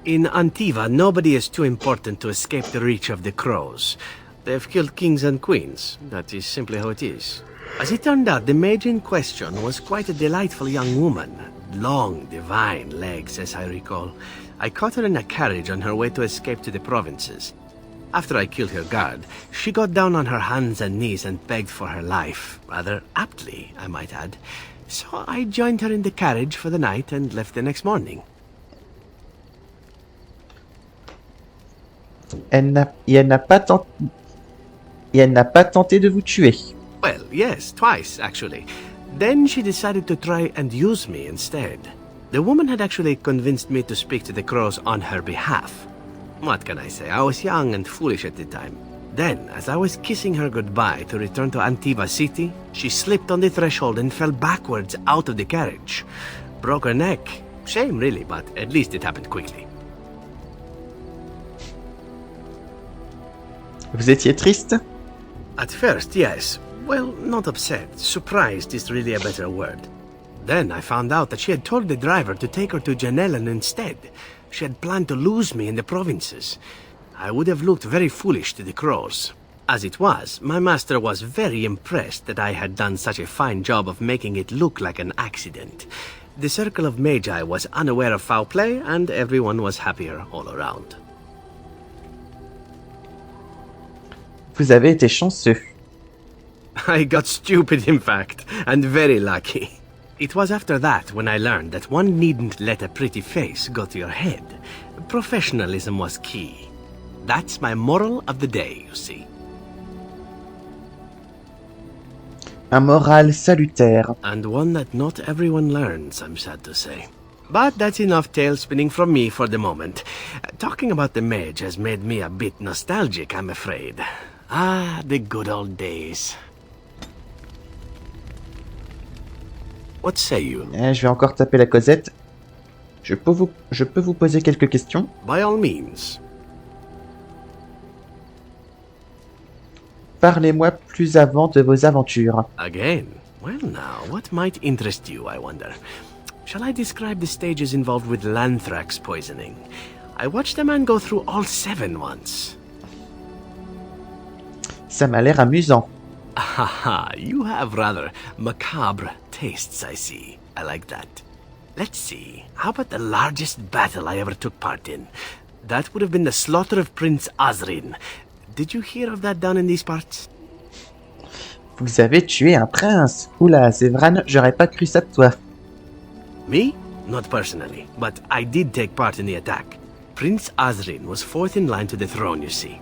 In Antiva, nobody is too important to escape the reach of the Crows. They've killed kings and queens. That is simply how it is. As it turned out, the mage in question was quite a delightful young woman. Long, divine legs, as I recall. I caught her in a carriage on her way to escape to the provinces. After I killed her guard, she got down on her hands and knees and begged for her life. Rather aptly, I might add. So I joined her in the carriage for the night and left the next morning. Elle n'a pas tenté de vous tuer. Well, yes, twice, actually. Then she decided to try and use me instead. The woman had actually convinced me to speak to the Crows on her behalf. What can I say? I was young and foolish at the time. Then, as I was kissing her goodbye to return to Antiva City, she slipped on the threshold and fell backwards out of the carriage. Broke her neck. Shame, really, but at least it happened quickly. Vous étiez triste? At first, yes. Well, not upset. Surprised is really a better word. Then I found out that she had told the driver to take her to Janellen instead. She had planned to lose me in the provinces. I would have looked very foolish to the Crows. As it was, my master was very impressed that I had done such a fine job of making it look like an accident. The circle of Magi was unaware of foul play, and everyone was happier all around. Vous avez été chanceux. I got stupid, in fact, and very lucky. It was after that when I learned that one needn't let a pretty face go to your head. Professionalism was key. That's my moral of the day, you see. Un moral salutaire. And one that not everyone learns, I'm sad to say. But that's enough tale spinning from me for the moment. Talking about the mage has made me a bit nostalgic, I'm afraid. Ah, the good old days. What say you? Je vais encore taper la causette. Je peux vous poser quelques questions? By all means. Parlez-moi plus avant de vos aventures. Again? Well now, what might interest you, I wonder? Shall I describe the stages involved with Lanthrax poisoning? I watched a man go through all 7 once. Ça m'a l'air amusant. Haha, you have rather macabre tastes, I see. I like that. Let's see, how about the largest battle I ever took part in? That would have been the slaughter of Prince Azrin. Did you hear of that down in these parts? Vous avez tué un prince. Oula, Zevran, j'aurais pas cru ça de toi. Me? Not personally, but I did take part in the attack. Prince Azrin was 4th in line to the throne, you see.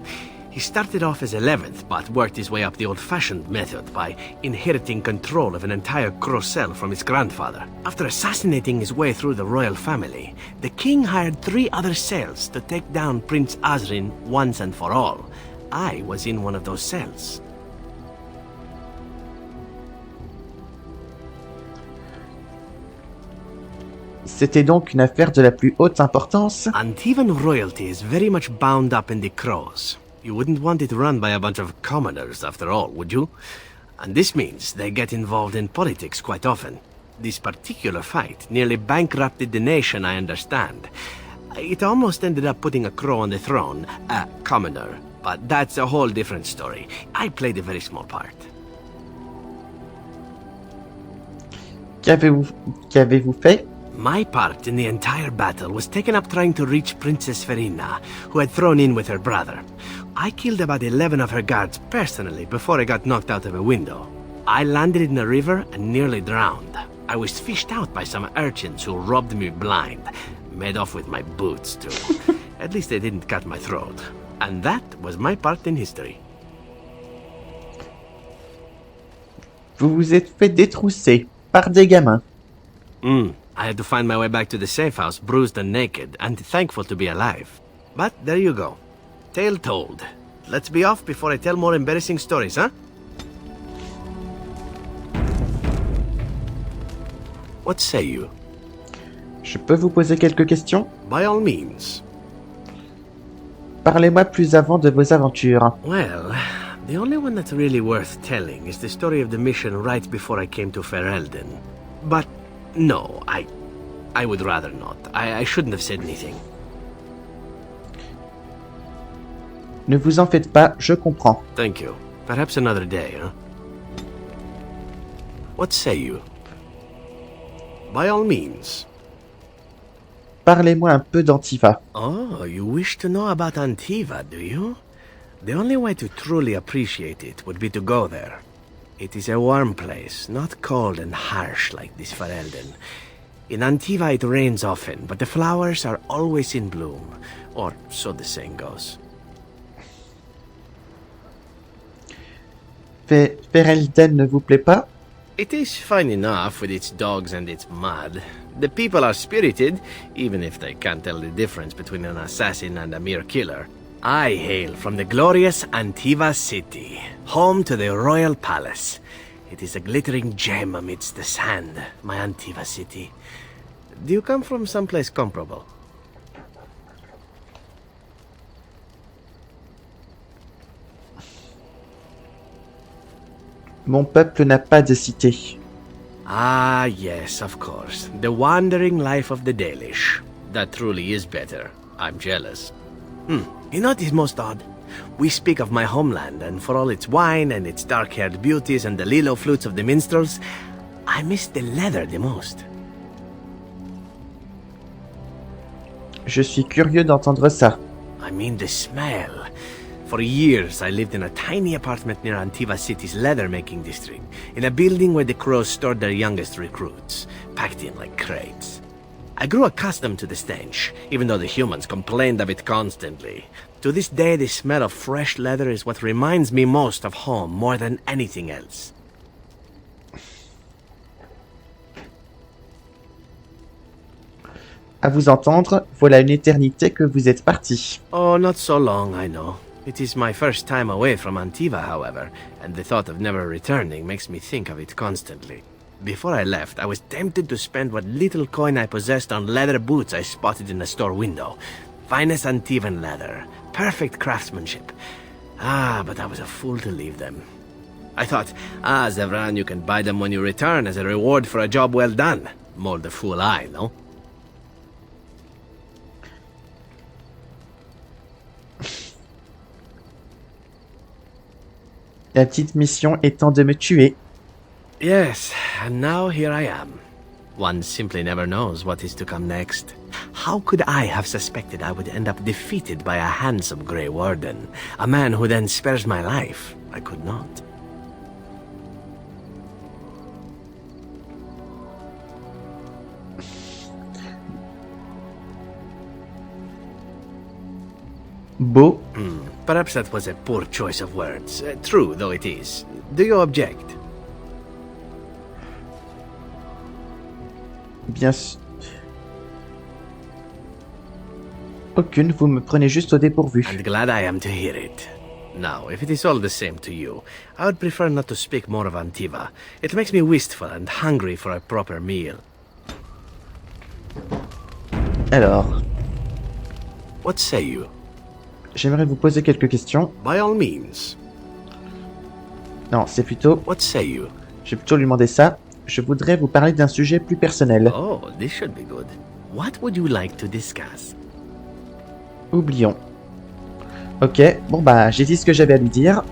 He started off as 11th, but worked his way up the old-fashioned method by inheriting control of an entire Crocel from his grandfather. After assassinating his way through the royal family, the king hired 3 other cells to take down Prince Azrin once and for all. I was in one of those cells. C'était donc une affaire de la plus haute importance? Antivan royalty is very much bound up in the Crows. You wouldn't want it run by a bunch of commoners, after all, would you? And this means they get involved in politics quite often. This particular fight nearly bankrupted the nation, I understand. It almost ended up putting a crow on the throne, a commoner. But that's a whole different story. I played a very small part. Qu'avez-vous fait? My part in the entire battle was taken up trying to reach Princess Verina, who had thrown in with her brother. I killed about 11 of her guards personally before I got knocked out of a window. I landed in a river and nearly drowned. I was fished out by some urchins who robbed me blind. Made off with my boots, too. At least they didn't cut my throat. And that was my part in history. Vous vous êtes fait détrousser par des gamins. I had to find my way back to the safe house, bruised and naked, and thankful to be alive. But there you go. Tale told. Let's be off before I tell more embarrassing stories, huh? What say you? Je peux vous poser quelques questions? By all means. Parlez-moi plus avant de vos aventures. Well, the only one that's really worth telling is the story of the mission right before I came to Ferelden. But no, I would rather not. I shouldn't have said anything. Ne vous en faites pas, je comprends. Thank you. Perhaps another day, huh? What say you? By all means. Parlez-moi un peu d'Antiva. Oh, you wish to know about Antiva, do you? The only way to truly appreciate it would be to go there. It is a warm place, not cold and harsh like this Ferelden. In Antiva it rains often, but the flowers are always in bloom. Or so the saying goes. Ferelden ne vous plaît pas? It is fine enough with its dogs and its mud. The people are spirited, even if they can't tell the difference between an assassin and a mere killer. I hail from the glorious Antiva city, home to the royal palace. It is a glittering gem amidst the sand, my Antiva city. Do you come from someplace comparable? Mon peuple n'a pas de cité. Ah, yes, of course. The wandering life of the Dalish. That truly is better. I'm jealous. You know what is most odd? We speak of my homeland, and for all its wine and its dark-haired beauties and the lilo flutes of the minstrels, I miss the leather the most. Je suis curieux d'entendre ça. I mean the smell. For years, I lived in a tiny apartment near Antiva City's leather-making district, in a building where the crows stored their youngest recruits, packed in like crates. I grew accustomed to the stench, even though the humans complained of it constantly. To this day, the smell of fresh leather is what reminds me most of home more than anything else. À vous entendre, voilà une éternité que vous êtes parti. Oh, not so long, I know. It is my first time away from Antiva, however, and the thought of never returning makes me think of it constantly. Before I left, I was tempted to spend what little coin I possessed on leather boots I spotted in a store window. Finest Antivan leather. Perfect craftsmanship. But I was a fool to leave them. I thought, Zevran, you can buy them when you return as a reward for a job well done. More the fool I, no? La petite mission étant de me tuer. Yes, and now here I am. One simply never knows what is to come next. How could I have suspected I would end up defeated by a handsome Grey Warden? A man who then spares my life? I could not. Beau. Perhaps that was a poor choice of words. True, though it is. Do you object? Bien sûr. Aucune, vous me prenez juste au dépourvu. And glad I am to hear it. Now, if it is all the same to you, I would prefer not to speak more of Antiva. It makes me wistful and hungry for a proper meal. Alors. What say you? J'aimerais vous poser quelques questions. By all means. Non, c'est plutôt... What say you? Je vais plutôt lui demander ça. Je voudrais vous parler d'un sujet plus personnel. Oh, this should be good. What would you like to discuss? Oublions. Ok, bon bah, j'ai dit ce que j'avais à lui dire.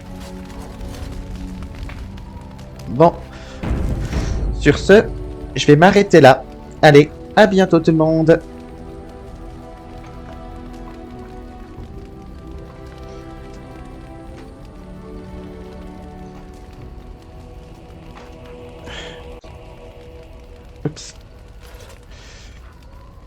Bon. Sur ce, je vais m'arrêter là. Allez, à bientôt tout le monde.